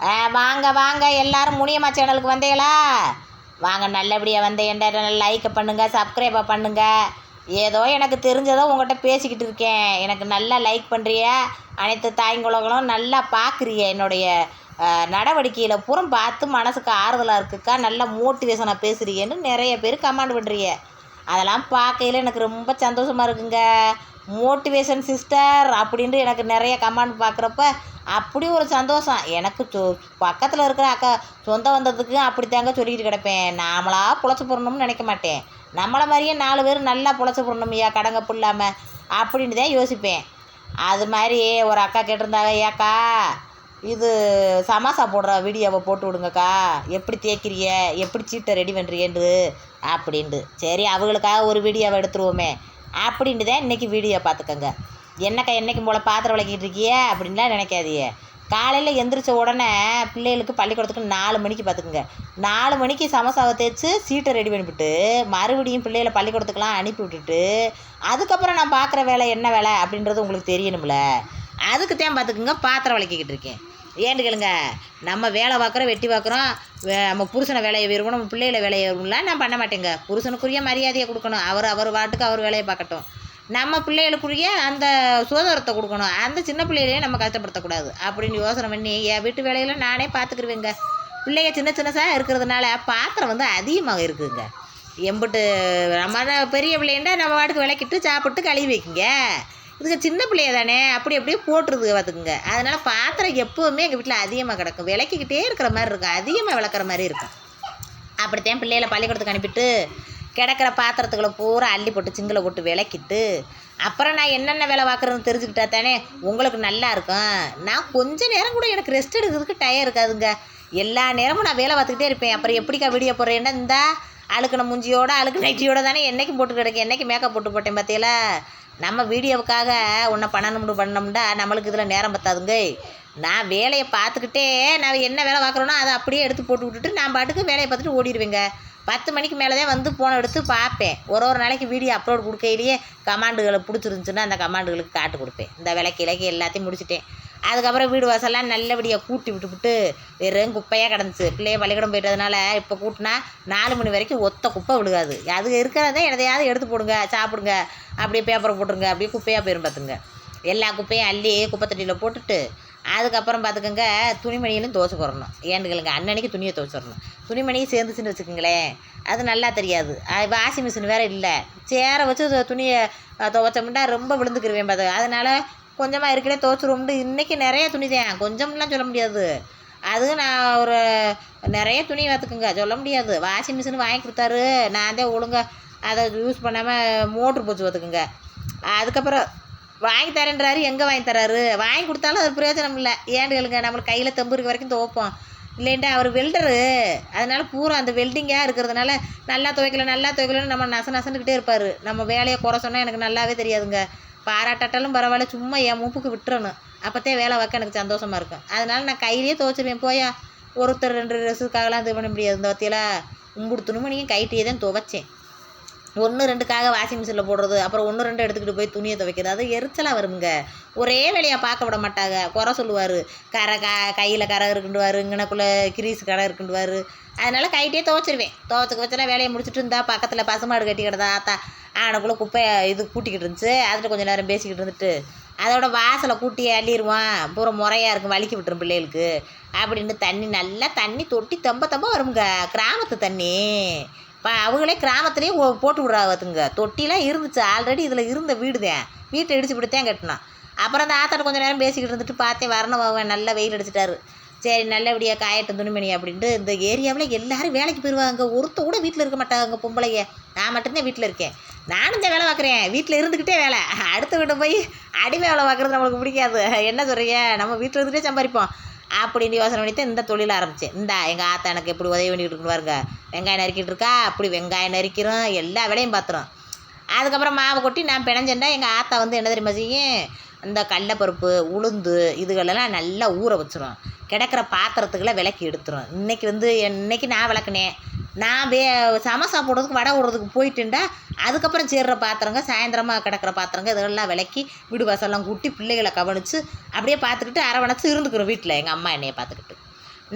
வாங்க வாங்க எல்லாரும் முனியம்மா சேனலுக்கு வந்தீங்களா? வாங்க நல்லபடியாக வந்தேன்டா. லைக்கை பண்ணுங்கள், சப்ஸ்கிரைபை பண்ணுங்கள். ஏதோ எனக்கு தெரிஞ்சதோ உங்கள்கிட்ட பேசிக்கிட்டு இருக்கேன். எனக்கு நல்லா லைக் பண்ணுறிய, அனைத்து தாய்ங்குலங்களும் நல்லா பார்க்குறிய. என்னுடைய நடவடிக்கையில் புறம் பார்த்து மனசுக்கு ஆறுதலாக இருக்குக்கா, நல்ல மோட்டிவேஷனாக பேசுகிறீங்கன்னு நிறைய பேர் கமெண்ட் பண்ணுறிய. அதெல்லாம் பார்க்கையில் எனக்கு ரொம்ப சந்தோஷமாக இருக்குங்க. மோட்டிவேஷன் சிஸ்டர் அப்படின்ட்டு எனக்கு நிறைய கமெண்ட் பார்க்குறப்ப அப்படி ஒரு சந்தோஷம் எனக்கு. பக்கத்தில் இருக்கிற அக்கா சொந்த வந்ததுக்கு அப்படி தாங்க சொல்லிக்கிட்டு கிடப்பேன். நாமளாக பொழைச்சி போடணும்னு நினைக்க மாட்டேன். நம்மளை மாதிரியே 4 பேர் நல்லா பொழைச்சி போடணும் ஐயா, கடங்கப்பு இல்லாமல் அப்படின்ட்டு தான் யோசிப்பேன். அது மாதிரி ஒரு அக்கா கேட்டிருந்தாங்க, ஏக்கா இது சமாசா போடுற வீடியோவை போட்டு விடுங்கக்கா, எப்படி தேய்க்கிறிய, எப்படி சீட்டை ரெடி பண்ணுறியன்று அப்படின்ட்டு. சரி அவங்களுக்காக ஒரு வீடியோவை எடுத்துருவோமே அப்படின்ட்டு தான் இன்றைக்கி வீடியோ பார்த்துக்கோங்க. என்னக்கா என்றைக்கும் போல் பாத்திரம் விளக்கிட்டு இருக்கிய அப்படின்லாம் நினைக்காதீங்க. காலையில் எந்திரிச்ச உடனே பிள்ளைகளுக்கு பள்ளிக்கூடத்துக்கு 4 மணிக்கு பார்த்துக்குங்க. 4 மணிக்கு சமோசாவை தேய்ச்சி சீட்டை ரெடி பண்ணிவிட்டு மறுபடியும் பிள்ளைகளை பள்ளிக்கூடத்துக்கெலாம் அனுப்பி விட்டுட்டு அதுக்கப்புறம் நான் பார்க்குற வேலை என்ன வேலை அப்படின்றது உங்களுக்கு தெரியணும்ல. அதுக்கு தான் பார்த்துக்குங்க பாத்திரம் விளக்கிக்கிட்டு இருக்கேன். ஏன்னு கேளுங்க, நம்ம வேலை பார்க்குறோம், வெட்டி பார்க்குறோம், நம்ம புருஷனை வேலையை விரும்பணும், நம்ம பிள்ளைகளை வேலையை விரும்பலாம். நான் பண்ண மாட்டேங்க. புருஷனுக்குரிய மரியாதையை கொடுக்கணும். அவர் வாட்டுக்கு அவர் வேலையை பார்க்கட்டும். நம்ம பிள்ளைகளுக்குரிய அந்த சுதந்திரத்தை கொடுக்கணும். அந்த சின்ன பிள்ளைகளையும் நம்ம கஷ்டப்படுத்தக்கூடாது அப்படின்னு யோசனை பண்ணி என் வீட்டு வேலையில் நானே பார்த்துக்கிருவேங்க. பிள்ளைங்க சின்னசாக இருக்கிறதுனால பாத்திரம் வந்து அதிகமாக இருக்குதுங்க. எம்பிட்டு நம்ம பெரிய பிள்ளைண்டா நம்ம வாட்டுக்கு விளக்கிட்டு சாப்பிட்டு கழுவி வைக்குங்க. இதுக்கு சின்ன பிள்ளைய தானே அப்படியே போட்டுருது பார்த்துக்குங்க. அதனால் பாத்திரம் எப்போவுமே எங்கள் வீட்டில் அதிகமாக கிடக்கும். விளக்கிக்கிட்டே இருக்கிற மாதிரி இருக்கும், அதிகமாக விளக்குற மாதிரி இருக்கும். அப்படித்தான் பிள்ளைகளை பள்ளிக்கூடத்துக்கு அனுப்பிட்டு கிடக்கிற பாத்திரத்துக்களை பூரா அள்ளி போட்டு சிங்கில் போட்டு விளக்கிட்டு அப்புறம் நான் என்னென்ன வேலை பார்க்குறதுன்னு தெரிஞ்சுக்கிட்டா தானே உங்களுக்கு நல்லா இருக்கும். நான் கொஞ்சம் நேரம் கூட எனக்கு ரெஸ்ட் எடுக்கிறதுக்கு டயம் இருக்காதுங்க. எல்லா நேரமும் நான் வேலை பார்த்துக்கிட்டே இருப்பேன். அப்புறம் எப்படிக்கா வீடியோ போடுறேன்னா இந்த அழுக்கின முஞ்சியோட அழுக்கு நைட்டியோட தானே என்றைக்கும் போட்டு கிடக்கேன். என்றைக்கு மேக்கப் போட்டு போட்டேன் பார்த்தியல. நம்ம வீடியோவுக்காக ஒன்றை பண்ணணும்டா நம்மளுக்கு இதில் நேரம் பத்தாதுங்க. நான் வேலையை பார்த்துக்கிட்டே நான் என்ன வேலை பார்க்குறேனோ அதை அப்படியே எடுத்து போட்டு விட்டுட்டு நான் பாட்டுக்கு வேலையை பார்த்துட்டு ஓடிடுவேங்க. 10 மணிக்கு மேலே தான் வந்து ஃபோனை எடுத்து பார்ப்பேன். ஒரு நாளைக்கு வீடியோ அப்லோட் கொடுக்கையிலேயே கமாண்டுகளை பிடிச்சிருந்துச்சுன்னா அந்த கமாண்டுகளுக்கு காட்டு கொடுப்பேன். இந்த விளக்கி எல்லாத்தையும் முடிச்சுட்டேன். அதுக்கப்புறம் வீடு வாசல்லாம் நல்லபடியாக கூட்டி விட்டுவிட்டு வெறும் குப்பையாக கிடந்துச்சு. பிள்ளைய பள்ளிக்கூடம் போயிட்டதுனால இப்போ கூட்டினா 4 மணி வரைக்கும் ஒத்த குப்பை விழுகாது. அது இருக்கிறதே எதையாவது எடுத்து போடுங்க, சாப்பிடுங்க, அப்படியே பேப்பரை போட்டுருங்க, அப்படியே குப்பையாக போயிடும் பார்த்துங்க. எல்லா குப்பையும் அள்ளி குப்பை தொட்டியில் போட்டுட்டு அதுக்கப்புறம் பார்த்துக்கோங்க துணிமணியிலும் துவச்சி போடணும். ஏன்னுங்களுங்க அன்னன்னைக்கு துணியை துவச்சிடணும். துணிமணியும் சேர்ந்துச்சுன்னு வச்சுக்கோங்களேன் அது நல்லா தெரியாது. வாஷிங் மிஷின் வேறு இல்லை. சேரை வச்சு துணியை துவைச்சோம்னா ரொம்ப விழுந்துக்கிருவேன் பார்த்து. அதனால் கொஞ்சமாக இருக்கிறே துவச்சிருவோம்ட்டு இன்றைக்கி நிறைய துணி தான், கொஞ்சம்லாம் சொல்ல முடியாது. அது நான் ஒரு நிறைய துணி பார்த்துக்குங்க சொல்ல முடியாது. வாஷிங் மிஷின் வாங்கி கொடுத்தாரு, நான் தான் ஒழுங்காக அதை யூஸ் பண்ணாமல் மோட்ரு போச்சு பார்த்துக்குங்க. அதுக்கப்புறம் வாங்கி தரேன்றாரு, எங்கே வாங்கி தராரு, வாங்கி கொடுத்தாலும் அது பிரயோஜனம் இல்லை. ஏன்னு கேளுங்க, நம்மளுக்கு கையில் தெம்பு இருக்க வரைக்கும் துவைப்போம் இல்லைண்டா. அவர் வெல்டரு, அதனால் பூரா அந்த வெல்டிங்காக இருக்கிறதுனால நல்லா துவைக்கலன்னு நம்ம நசன்னுக்கிட்டே இருப்பார். நம்ம வேலையை குறை சொன்னால் எனக்கு நல்லாவே தெரியாதுங்க. பாராட்டாட்டாலும் பரவாயில்ல, சும்மா என் மூப்புக்கு விட்டுறணும். அப்போத்தே வேலை பார்க்க எனக்கு சந்தோஷமாக இருக்கும். அதனால் நான் கையிலேயே துவைச்சிருவேன். போயா ஒருத்தர் 2 ட்ரெஸ்ஸுக்காகலாம் இது பண்ண முடியாது. இந்த வத்தியெல்லாம் உம்புடு துணிமணியும் கைட்டியே தான் துவைச்சேன். 1-2க்காக வாஷிங் மிஷினில் போடுறது, அப்புறம் 1-2 எடுத்துக்கிட்டு போய் துணியை துவைக்கிறது, அது எரிச்சலாக வருங்க. ஒரே வேலையாக பார்க்க விட மாட்டாங்க. குறை சொல்லுவார். கையில் கரை இருக்குண்டுவார், இங்கனக்குள்ளே கிரீஸ் கடை இருக்குண்டுவார். அதனால் கைட்டே துவைச்சிருவேன். துவைச்சுக்கு வச்செல்லாம் வேலையை முடிச்சுட்டு இருந்தால் பக்கத்தில் பசுமாடு கட்டி கிடந்தா ஆத்தா ஆனக்குள்ளே குப்பையை இது கூட்டிக்கிட்டு இருந்துச்சு. அதில் கொஞ்சம் நேரம் பேசிக்கிட்டு இருந்துட்டு அதோட வாசலை கூட்டி அள்ளிடுவான். பூரா முறையாக இருக்கும், வலிக்கி விட்டுரும் பிள்ளைகளுக்கு அப்படின்னு. நல்லா தண்ணி தொட்டி தம்ப வருங்க. கிராமத்து தண்ணி அவங்களே கிராமத்துலேயே போட்டு விட்றாவதுங்க. தொட்டிலாம் இருந்துச்சு ஆல்ரெடி. இதில் இருந்த வீடு தான், வீட்டை இடிச்சு விட்டுத்தான் கட்டினான். அப்புறம் அந்த ஆத்தாட்ட கொஞ்சம் நேரம் பேசிக்கிட்டு இருந்துட்டு பார்த்தேன் வரணும் நல்லா வெயில் அடிச்சிட்டாரு. சரி நல்லபடியாக காயட்டும் துணிமணி அப்படின்ட்டு. இந்த ஏரியாவில் எல்லோரும் வேலைக்கு போயிடுவாங்க. ஒருத்த கூட வீட்டில் இருக்க மாட்டாங்க பொம்பளைங்க. நான் மட்டும்தான் வீட்டில் இருக்கேன். நானும் இந்த வேலை பார்க்குறேன், வீட்டில் இருந்துக்கிட்டே வேலை. அடுத்த வீட்டை போய் அடிமை வேலை பார்க்குறது நம்மளுக்கு பிடிக்காது. என்ன சொல்கிறீங்க, நம்ம வீட்டில் இருந்துகிட்டே சம்பாதிப்போம் அப்படின்னு யோசனை பண்ணிட்டு இந்த தொழில் ஆரம்பித்தேன். எங்கள் ஆத்தா எனக்கு எப்படி உதவி பண்ணிக்கிட்டு இருக்குன்னு பாருங்க. வெங்காயம் நறுக்கிட்டு இருக்கா, அப்படி வெங்காயம் நறுக்கிறோம், எல்லா வேலையும் பார்த்துரும். அதுக்கப்புறம் மாவை கொட்டி நான் பிணைஞ்சேன்டா. எங்கள் ஆத்தா வந்து என்ன தெரியுமா செய்யும், இந்த கடலைப்பருப்பு உளுந்து இதுகளெல்லாம் நல்லா ஊற வச்சிரும். கிடக்கிற பாத்திரத்துக்கெல்லாம் விளக்கி எடுத்துரும். இன்றைக்கி நான் விளக்குனேன். நான் சமோசா போடுறதுக்கு வடை விடுறதுக்கு போயிட்டுண்டா அதுக்கப்புறம் சேர்ற பாத்திரங்க, சாயந்தரமாக கிடக்கிற பாத்திரங்க இதெல்லாம் விளக்கி வீடு வாசல்லாம் கூட்டி பிள்ளைகளை கவனித்து அப்படியே பார்த்துக்கிட்டு அரவணைச்சு இருந்துக்கிறோம் வீட்டில். எங்கள் அம்மா என்னையை பார்த்துக்கிட்டு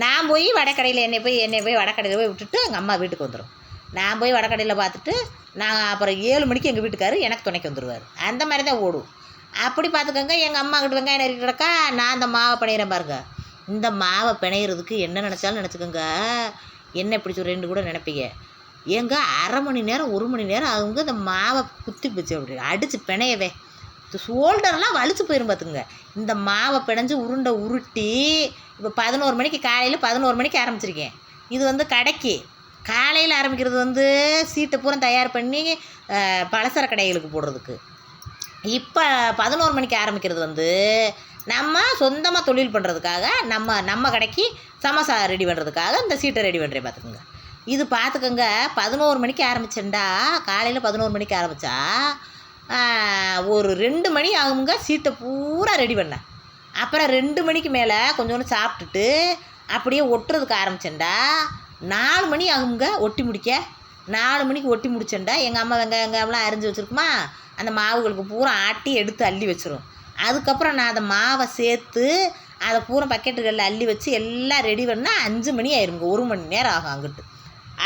நான் போய் வடக்கடையில் என்னை போய் வடக்கடையில் போய் விட்டுட்டு எங்கள் அம்மா வீட்டுக்கு வந்துடும். நான் போய் வடக்கடையில் பார்த்துட்டு நான் அப்புறம் 7 மணிக்கு எங்கள் வீட்டுக்காரு எனக்கு துணைக்கு வந்துடுவார். அந்த மாதிரி தான் ஓடும். அப்படி பார்த்துக்கோங்க. எங்கள் அம்மா கிட்ட வெங்காயம் நறுக்கி கிடக்கா, நான் அந்த மாவை பிணையிறேன் பாருங்க. இந்த மாவை பிணையிறதுக்கு என்ன நினச்சாலும் நினச்சிக்கோங்க, என்ன இப்படி சொல்கிறேன்னு கூட நினைப்பீங்க. ஏங்க 1/2 மணி நேரம் 1 மணி நேரம் அவங்க இந்த மாவை குத்தி பிடிச்சி அப்படி அடித்து பிணையவே ஷோல்டர்லாம் வலிச்சு போயிடும் பார்த்துங்க. இந்த மாவை பிணைஞ்சு உருண்டை உருட்டி இப்போ 11 மணிக்கு காலையில் 11 மணிக்கு ஆரம்பிச்சிருக்கேன். இது வந்து கடைக்கு காலையில் ஆரம்பிக்கிறது வந்து சீட்டை பூரா தயார் பண்ணி பலசர கடைகளுக்கு போடுறதுக்கு. இப்போ 11 மணிக்கு ஆரம்பிக்கிறது வந்து நம்ம சொந்தமாக தொழில் பண்ணுறதுக்காக நம்ம கடைக்கு சமோசா ரெடி பண்ணுறதுக்காக இந்த சீட்டை ரெடி பண்ணுறேன் பார்த்துக்குங்க. இது பார்த்துக்கோங்க. 11 மணிக்கு ஆரம்பிச்சேன்டா, காலையில் 11 மணிக்கு ஆரம்பித்தா ஒரு 2 மணி ஆகுங்க சீட்டை பூரா ரெடி பண்ணேன். அப்புறம் 2 மணிக்கு மேலே கொஞ்சோண்டு சாப்பிட்டுட்டு அப்படியே ஒட்டுறதுக்கு ஆரம்பிச்சேன்டா. 4 மணி ஆகுங்க ஒட்டி முடிக்க. 4 மணிக்கு ஒட்டி முடிச்சேன்டா. எங்கள் அம்மா வெங்காயம்லாம் அரிஞ்சு வச்சுருக்குமா, அந்த மாவுகளுக்கு பூரா ஆட்டி எடுத்து அள்ளி வச்சிரும். அதுக்கப்புறம் நான் அந்த மாவை சேர்த்து அதை பூரா பக்கெட்டுகளில் அள்ளி வச்சு எல்லாம் ரெடி பண்ணால் 5 மணி ஆயிருங்க. 1 மணி நேரம் ஆகும் அங்கிட்டு.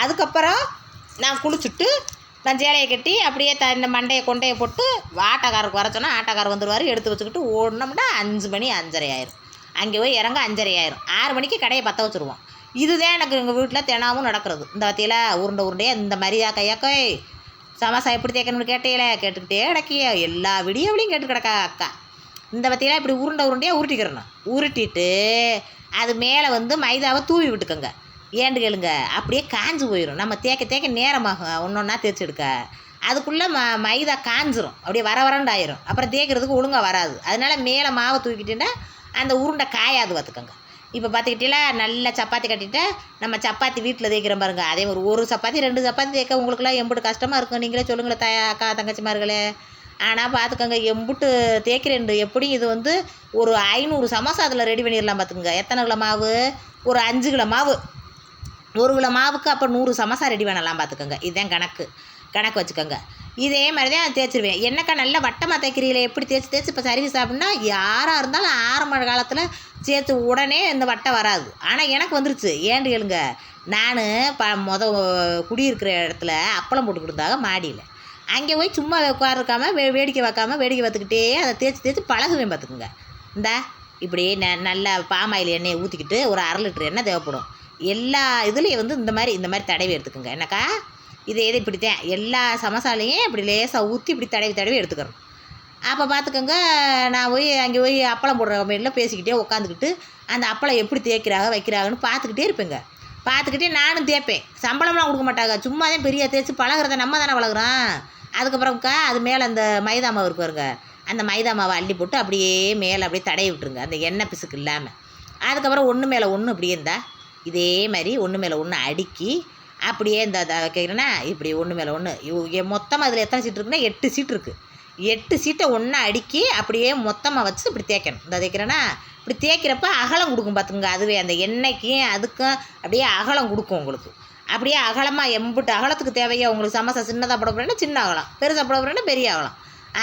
அதுக்கப்புறம் நான் குளிச்சுட்டு நான் சேலையை கட்டி அப்படியே இந்த மண்டையை கொண்டையை போட்டு ஆட்டோக்காரருக்கு வர சொன்னால் ஆட்டோக்காரர் வந்துடுவார். எடுத்து வச்சுக்கிட்டு ஓடினோம்னா 5 மணி 5:30 ஆயிரும். அங்கே போய் இறங்க 5:30 ஆயிரும். 6 மணிக்கு கடையை பற்ற வச்சுருவோம். இதுதான் எனக்கு எங்கள் வீட்டில் தினமும் நடக்கிறது. இந்த வத்தியில் உருண்டையே இந்த மாதிரியா கையாக்கோ சமோசா எப்படி தேய்க்கணும்னு கேட்டீங்களே, கேட்டுக்கிட்டே கிடக்கிய எல்லா வீடியோவிலையும் கேட்டு கிடக்கா அக்கா. இந்த வத்தியில் இப்படி உருண்டையாக உருட்டிக்கிறணும். உருட்டிட்டு அது மேலே வந்து மைதாவை தூவி விட்டுக்கோங்க. ஏண்டு கேளுங்க, அப்படியே காஞ்சு போயிடும். நம்ம தேய்க்க நேரமாகும் ஒன்றா தேய்ச்சி எடுக்க. அதுக்குள்ளே மைதா காஞ்சிரும், அப்படியே வரண்டாயிரும். அப்புறம் தேய்க்கிறதுக்கு ஒழுங்காக வராது. அதனால மேலே மாவை தூக்கிட்டேன்னா அந்த உருண்டை காயாது பார்த்துக்கோங்க. இப்போ பார்த்துக்கிட்டீங்களா, நல்ல சப்பாத்தி கட்டிட்டு நம்ம சப்பாத்தி வீட்டில் தேய்க்கிறோம் பாருங்க. அதே ஒரு சப்பாத்தி 2 சப்பாத்தி தேய்க்க உங்களுக்குலாம் எம்பிட்டு கஷ்டமாக இருக்கும். நீங்களே சொல்லுங்களேன் அக்கா தங்கச்சிமார்களே. ஆனால் பார்த்துக்கோங்க, எம்பிட்டு தேய்க்கிறேன். எப்படி இது வந்து ஒரு 500 சமோசா அதில் ரெடி பண்ணிடலாம் பார்த்துக்கோங்க. எத்தனை கிலோ மாவு? ஒரு 5 கிலோ மாவு. 1 கிலோ மாவுக்கு அப்போ 100 சமோசா ரெடி பண்ணலாம் பார்த்துக்கோங்க. இதுதான் கணக்கு வச்சுக்கோங்க. இதே மாதிரி தான் தேய்ச்சிருவேன். என்னக்கா நல்லா வட்டமாக தேய்க்கிறீங்களே, எப்படி தேய்ச்சி இப்போ சர்வீஸ் அப்படின்னா யாராக இருந்தாலும் ஆரம்ப காலத்தில் சேர்த்து உடனே இந்த வட்டம் வராது. ஆனால் எனக்கு வந்துருச்சு. ஏன்னு கேளுங்க, நான் குடியிருக்கிற இடத்துல அப்பளம் போட்டு கொடுத்தாங்க மாடியில். அங்கே போய் சும்மா உட்காருக்காமல் வேடிக்கை பார்த்துக்கிட்டே அதை தேய்ச்சி பழகுவேன் பார்த்துக்குங்க. இப்படி நல்லா பாமாயில் எண்ணெயை ஊற்றிக்கிட்டு ஒரு 1/2 லிட்டர் எண்ணெய் தேவைப்படும். எல்லா இதுலேயும் வந்து இந்த மாதிரி தடவி எடுத்துக்கோங்க. என்னக்கா இது இப்படித்தான் எல்லா சமோசாலையும் இப்படி லேசாக ஊற்றி இப்படி தடவி எடுத்துக்கிறோம். அப்போ பார்த்துக்கோங்க, நான் அங்கே போய் அப்பளம் போடுற கம்பெனியில் பேசிக்கிட்டே உட்காந்துக்கிட்டு அந்த அப்பளம் எப்படி வைக்கிறாங்கன்னு பார்த்துக்கிட்டே இருப்பேங்க. பார்த்துக்கிட்டே நானும் தேய்ப்பேன். சம்பளம்லாம் கொடுக்க மாட்டாங்க, சும்மா தான் பெரிய தேய்ச்சி பழகிறத நம்ம தானே பழகுறோம். அதுக்கப்புறம்க்கா அது மேலே அந்த மைதா மாவு இருக்கு பாருங்க, அந்த மைதா மாவை அள்ளி போட்டு அப்படியே மேலே அப்படியே தடவி விட்டுருங்க, அந்த எண்ணெய் பிசுக்கு இல்லாமல். அதுக்கப்புறம் ஒன்று மேலே ஒன்று அப்படியே இதே மாதிரி ஒன்று மேலே ஒன்று அடுக்கி அப்படியே வைக்கிறேன்னா இப்படி ஒன்று மேலே ஒன்று மொத்தமாக அதில் எத்தனை சீட்டு இருக்குன்னா 8 சீட்டு இருக்குது. 8 சீட்டை ஒன்றா அடுக்கி அப்படியே மொத்தமாக வச்சு இப்படி தேய்க்கணும். தேய்க்கிறேன்னா இப்படி தேய்க்கிறப்ப அகலம் கொடுக்கும் பார்த்துங்க. அதுவே அந்த எண்ணெய்க்கும் அதுக்கும் அப்படியே அகலம் கொடுக்கும் உங்களுக்கு. அப்படியே அகலமாக எம்பிட்டு அகலத்துக்கு தேவையா உங்களுக்கு சமோசா சின்னதாக போட போகிறேன்னா சின்ன அகலம், பெருசாக போட போகிறேன்னா பெரிய அகலம்.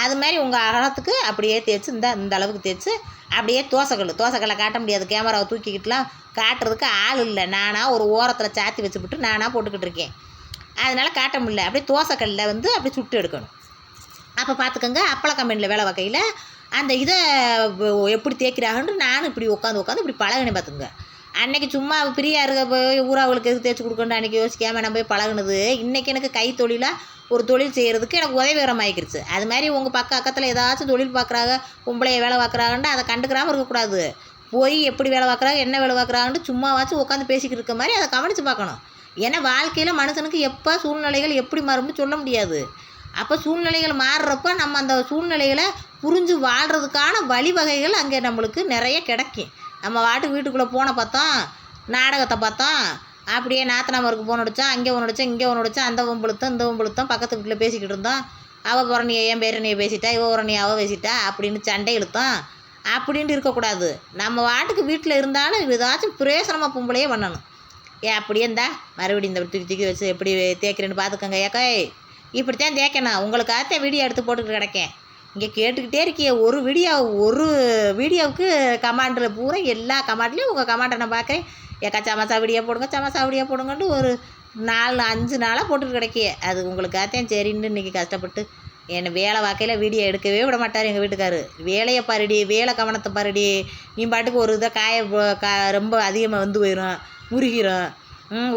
அது மாதிரி உங்கள் அகலத்துக்கு அப்படியே தேய்ச்சி இந்த அளவுக்கு தேய்ச்சி அப்படியே தோசைக்கல்லை காட்ட முடியாது, கேமராவை தூக்கிக்கிட்டுலாம் காட்டுறதுக்கு ஆள் இல்லை. நானாக ஒரு ஓரத்தில் சாத்தி வச்சுவிட்டு நானாக போட்டுக்கிட்டு இருக்கேன். அதனால் காட்ட முடியல. அப்படியே தோசைக்கல்லில் வந்து அப்படி சுட்டு எடுக்கணும். அப்போ பார்த்துக்கோங்க, அப்பள கம்பெனியில் வேலை வைக்கையில் அந்த இதை எப்படி தேய்க்கிறாங்கன்னு நானும் இப்படி உட்காந்து இப்படி பழகினேன் பார்த்துங்க. அன்றைக்கி சும்மா பிரியாக இருக்க போய் ஊராவளுக்கு எதுக்கு தேய்ச்சி கொடுக்கணும் அன்றைக்கி யோசிக்காமல் நான் போய் பழகுனது. இன்றைக்கி எனக்கு கைத்தொழிலாக ஒரு தொழில் செய்கிறதுக்கு எனக்கு உதவிகரமாகிக்கிருச்சு. அது மாதிரி உங்கள் பக்கத்தில் ஏதாச்சும் தொழில் பார்க்குறாங்க, பொம்பளைய வேலை பார்க்குறாங்கன்ட்டு அதை கண்டுக்கிறாமல் இருக்கக்கூடாது. போய் எப்படி வேலை பார்க்குறாங்க, என்ன வேலை பார்க்குறாங்கன்ட்டு சும்மாவாச்சும் உட்காந்து பேசிக்கிட்டு இருக்க மாதிரி அதை கவனித்து பார்க்கணும். ஏன்னா வாழ்க்கையில் மனுஷனுக்கு எப்போ சூழ்நிலைகள் எப்படி மாறும்னு சொல்ல முடியாது. அப்போ சூழ்நிலைகள் மாறுறப்ப நம்ம அந்த சூழ்நிலைகளை புரிஞ்சு வாழ்கிறதுக்கான வழிவகைகள் அங்கே நம்மளுக்கு நிறைய கிடைக்கும். நம்ம வீட்டுக்குள்ளே போன பார்த்தோம், நாடகத்தை பார்த்தோம், அப்படியே நாத்தனாமருக்கு போன் அடித்தோம், அங்கே ஒன்று அடித்தோம், இங்கே ஒன்று அடித்தோம், அந்த வம்புழுத்தோம் இந்த வம்புழுத்தோம், பக்கத்து வீட்டில் பேசிக்கிட்டு இருந்தோம். அவள் புறணி என் பேரணியை பேசிட்டா, புறணி அவள் பேசிட்டா அப்படின்னு சண்டை இழுத்தோம். அப்படின்ட்டு இருக்கக்கூடாது. நம்ம வீட்டில் இருந்தாலும் ஏதாச்சும் பிரயோசனமாக பொம்பளையே பண்ணணும். அப்படியே மறுபடியும் இந்த தூக்கி வச்சு எப்படி தேய்க்கிறேன்னு பார்த்துக்கோங்க. இப்படித்தான் தேய்க்கணும். உங்களுக்காக வீடியோ எடுத்து போட்டுக்கிட்டு கிடக்கேன். இங்கே கேட்டுக்கிட்டே இருக்கிய ஒரு வீடியோவுக்கு கமாண்டில் பூரா எல்லா கமாண்ட்லேயும் உங்கள் கமாண்டை நான் பார்க்குறேன். ஏக்கா சமோசா வீடியோ போடுங்க சமோசா வீடியோ போடுங்கன்ட்டு ஒரு 4-5 நாளாக போட்டுட்டு கிடைக்கிய. அது உங்களுக்காகத்தான் சரின்னு இன்றைக்கி கஷ்டப்பட்டு என்னை வேலை வாக்கையில் வீடியோ எடுக்கவே விட மாட்டார் எங்கள் வீட்டுக்காரு. வேலையை பாருடி, வேலை கவனத்தை பாருடி, நீ பாட்டுக்கு ஒரு இதை ரொம்ப அதிகமாக வந்து போயிடும், முருகிரும்,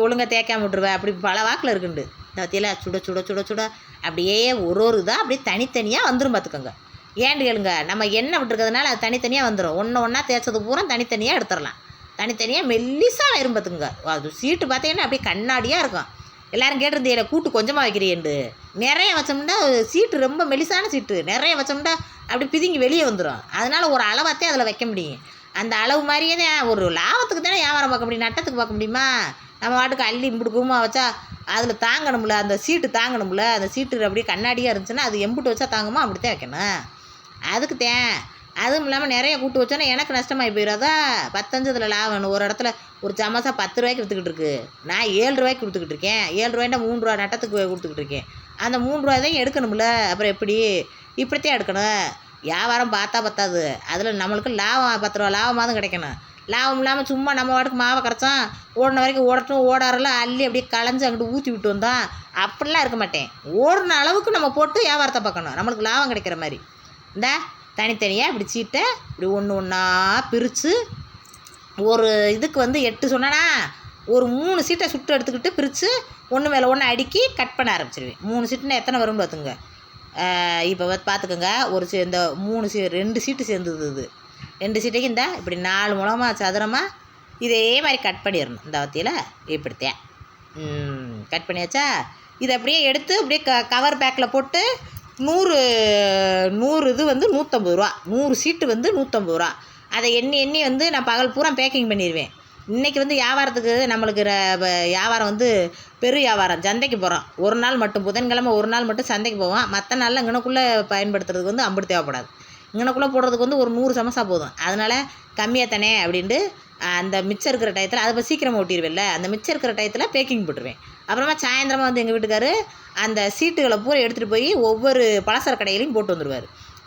ஒழுங்காக தேய்க்காம விட்ருவேன், அப்படி பல வாக்கில் இருக்குண்டு. இந்த பற்றியெல்லாம் சுட சுட சுட சுட அப்படியே ஒரு இதாக அப்படியே தனித்தனியாக வந்துடும் பார்த்துக்கோங்க. ஏன்னு கேளுங்க, நம்ம எண்ணெய் விட்டுருக்கிறதுனால அது தனித்தனியாக வந்துடும். ஒன்றா தேய்ச்சது பூரா தனித்தனியாக எடுத்துடலாம். தனித்தனியாக மெல்லிசாக வரும் பார்த்துக்குங்க. அது சீட்டு பார்த்தீங்கன்னா அப்படியே கண்ணாடியாக இருக்கும். எல்லோரும் கேட்டிருந்தீங்க கூட்டு கொஞ்சமாக வைக்கிறீண்டு. நிறைய வச்சோம்னா சீட்டு ரொம்ப மெலிசான சீட்டு, நிறைய வச்சோம்னா அப்படி பிதுங்கி வெளியே வந்துடும். அதனால் ஒரு அளவாகத்தே அதில் வைக்க முடியும். அந்த அளவு மாதிரியே தான் ஒரு லாபத்துக்கு தானே வியாபாரம் பார்க்க முடியும், நட்டத்துக்கு பார்க்க முடியுமா? நம்ம வாட்டுக்கு அள்ளி இம்பிடுக்குமா வச்சா அதில் தாங்கணும்ல, அந்த சீட்டு தாங்கணும்ல. அந்த சீட்டு அப்படியே கண்ணாடியாக இருந்துச்சுன்னா அது எம்பிட்டு வச்சா தாங்குமா, அப்படித்தான் வைக்கணும். அதுக்கு தேன். அதுவும் இல்லாமல் நிறைய கூட்டு வச்சோன்னா எனக்கு நஷ்டமாகி போயிடாதா? 15 இதில் லாபம். ஒரு இடத்துல ஒரு சமோசா 10 ரூபாய்க்கு விற்றுக்கிட்டு இருக்கு, நான் 7 ரூபாய்க்கு கொடுத்துக்கிட்டு இருக்கேன். 7 ரூபாய்னா 3 ரூபா நட்டத்துக்கு கொடுத்துக்கிட்டு இருக்கேன். அந்த 3 ரூபாய் தான் எடுக்கணும்ல, அப்புறம் எப்படி? இப்படித்தான் எடுக்கணும். வியாபாரம் பார்த்தா பத்தாது, அதில் நம்மளுக்கு லாபம் 10 ரூபா லாபமாக தான் கிடைக்கணும். லாபம் இல்லாமல் சும்மா நம்ம வாட்டுக்கு மாவை கரைச்சோம், ஓடின வரைக்கும் ஓடட்டும், ஓடாரெல்லாம் அள்ளி அப்படியே களைஞ்சி அங்கிட்டு ஊற்றி விட்டு வந்தோம், அப்படிலாம் இருக்க மாட்டேன். ஓடின அளவுக்கு நம்ம போட்டு வியாபாரத்தை பார்க்கணும், நம்மளுக்கு லாபம் கிடைக்கிற மாதிரி. இந்த தனித்தனியாக இப்படி சீட்டை இப்படி ஒன்றா பிரித்து ஒரு இதுக்கு 8 சொன்னேன்னா ஒரு 3 சீட்டை சுட்டு எடுத்துக்கிட்டு பிரித்து ஒன்று மேலே ஒன்று அடுக்கி கட் பண்ண ஆரம்பிச்சிடுவேன். 3 சீட்டுன்னா எத்தனை வரும்னு பார்த்துங்க. இப்போ பார்த்துக்கோங்க, இந்த 2 சீட்டு சேர்ந்துது. இது 2 சீட்டைக்கு இந்த இப்படி 4 முழமாக சதுரமாக இதே மாதிரி கட் பண்ணிடணும். இந்த வத்தியில் இப்படித்தான் கட் பண்ணியாச்சா? இதை அப்படியே எடுத்து அப்படியே கவர் பேக்கில் போட்டு 100 இது 150 ரூபா, 100 சீட்டு 150 ரூபா. அதை எண்ணி நான் பகல் பூரா பேக்கிங் பண்ணிடுவேன். இன்றைக்கி வியாபாரத்துக்கு நம்மளுக்கு வியாபாரம் பெரு வியாபாரம். சந்தைக்கு போகிறோம் ஒரு நாள் மட்டும், புதன்கிழமை ஒரு நாள் மட்டும் சந்தைக்கு போவோம். மற்ற நாளில் இங்கனக்குள்ளே பயன்படுத்துறதுக்கு அம்புட்டு தேவைப்படாது. இங்கனக்குள்ளே போடுறதுக்கு ஒரு 100 சமோசா போதும். அதனால் கம்மியாக தானே அப்படின்ட்டு அந்த மிச்சம் இருக்கிற டயத்தில் அதை சீக்கிரமாக ஓட்டிடுவேன்ல, அந்த மிச்சம் இருக்கிற டயத்தில் பேக்கிங் போட்டுருவேன். அப்புறமா சாயந்தரமாக எங்கள் வீட்டுக்காரு அந்த சீட்டுகளை பூரா எடுத்துகிட்டு போய் ஒவ்வொரு பலசர கடையிலையும் போட்டு வந்துடுவார்.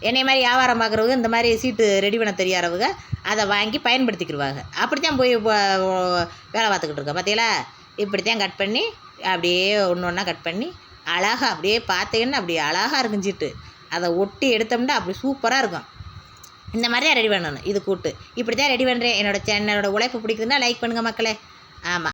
என்னை மாதிரி வியாபாரம் பார்க்குறவங்க, இந்த மாதிரி சீட்டு ரெடி பண்ண தெரியாதவங்க அதை வாங்கி பயன்படுத்திக்கிடுவாங்க. அப்படித்தான் போய் வேலை பார்த்துக்கிட்டு இருக்கேன். பார்த்தீங்களா? இப்படித்தான் கட் பண்ணி அப்படியே ஒன்றா கட் பண்ணி அழகாக அப்படியே பார்த்தீங்கன்னா அப்படியே அழகாக இருக்கும் சீட்டு. அதை ஒட்டி எடுத்தோம்னா அப்படி சூப்பராக இருக்கும். இந்த மாதிரி தான் ரெடி பண்ணணும். இது கூட்டு இப்படி தான் ரெடி பண்ணுறேன். என்னோடய உழைப்பு பிடிக்குதுன்னா லைக் பண்ணுங்கள் மக்களே. ஆமாம்.